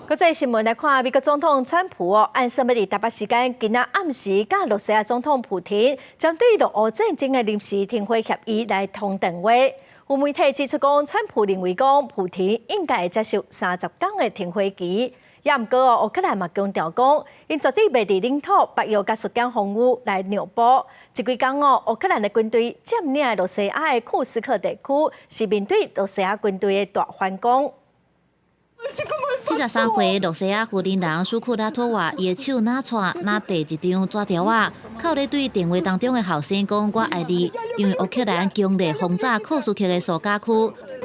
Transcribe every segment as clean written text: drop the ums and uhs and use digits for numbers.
国际新闻来看，美国总统川普按说要伫台北时间今仔暗时，甲罗西亚总统普廷将对俄乌战争的临时停火协议来通电话。有媒体指出讲，川普认为讲普廷应该会接受30天的停火期。也毋过乌克兰嘛强调讲，因绝对袂伫领土北约甲苏联防务来让步。这几天乌克兰的军队占领罗西亚的库斯克地区，是面对罗西亚军队的大反攻。 73岁罗西亚负责人苏库拉托娃，伊的手拿串拿第一张纸条啊，靠咧对电话当中的后生讲我爱你，因为乌克兰强烈轰炸库苏克的苏家区，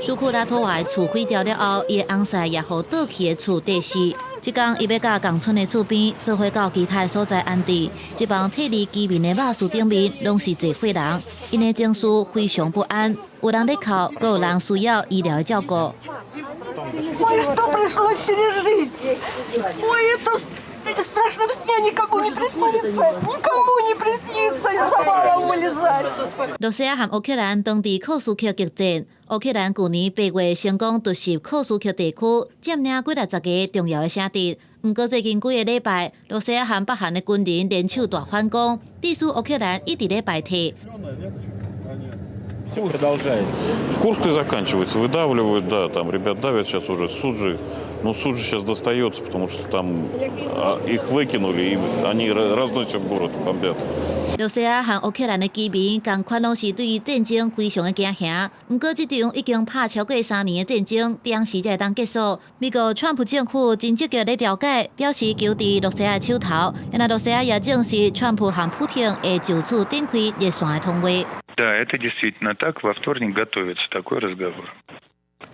苏库拉托娃的厝毁掉了后，伊的翁婿也互倒去的厝地势。即天伊要甲共村的厝边做伙到其他的所在安置，这帮替离居民的马术顶面拢是坐伙人，因的情绪非常不安，有人咧哭，阁有人需要医疗的照顾。 Ой, что пришлось пережить? Ой, это страшно, мне никому не приснится. Никому не приснится из Самара улезать. 罗西亚和乌克兰当地库苏克激战，乌克兰去年8月成功夺取库苏克地区，占领几60个重要的城镇。不过最近几个礼拜，罗西亚和北韩的军人联手大反攻，致使乌克兰一直咧败退。 Все продолжается. В Курске заканчивается, выдавливают, да, там ребят давят сейчас уже Суджи. Но Суджи сейчас достается, потому что там их выкинули, и они разносят город, бомбят. 罗西亚和乌克兰的居民同款拢是对战争非常的惊吓。不过，这场已经拍超过3年的战争，当时才会当结束。美国川普政府真积极咧调解，表示求伫罗西亚手头。那罗西亚也证实，川普和普廷会就此展开热线的通话。 Да, это действительно так. Во вторник готовится такой разговор.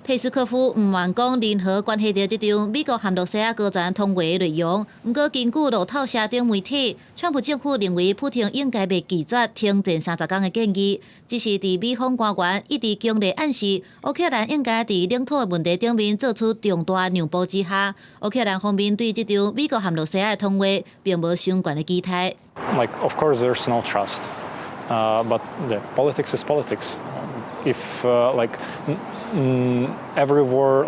佩斯科夫唔愿讲任何关系到这场美国和罗西亚高层通话的内容。不过，根据路透社等媒体，川普政府认为普廷应该被拒绝停战30天的建议，只是伫美方官员一直强烈暗示乌克兰应该伫领土的问题顶面做出重大让步之下，乌克兰方面对这场美国和罗西亚的通话并无相关的期待。Like, of course, there's no trust, but yeah, politics is politics. If every war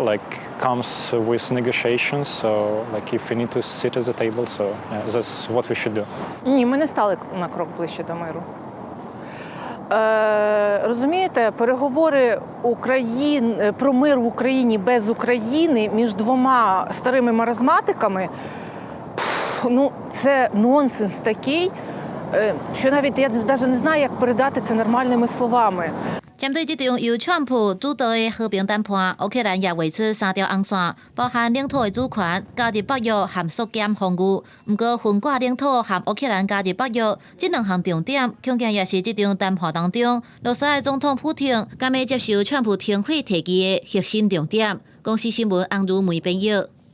comes with negotiations, so if we need to sit at the table, so yeah, that's what we should do. Ні, ми не стали на крок ближче до миру. Розумієте, переговори про мир в Україні без України між двома старими маразматиками, ну, це нонсенс такий, що навіть я навіть не знаю, як передати це нормальними словами. 针对这场由川普主导的和平谈判，乌克兰也画出3条红线，包含领土的主权、加入北约和缩减防御。不过，分割领土和乌克兰加入北约这2项重点，恐惊也是这场谈判当中，罗西亚总统普廷敢要接受川普停火提议的核心重点。公司新闻红如梅朋友。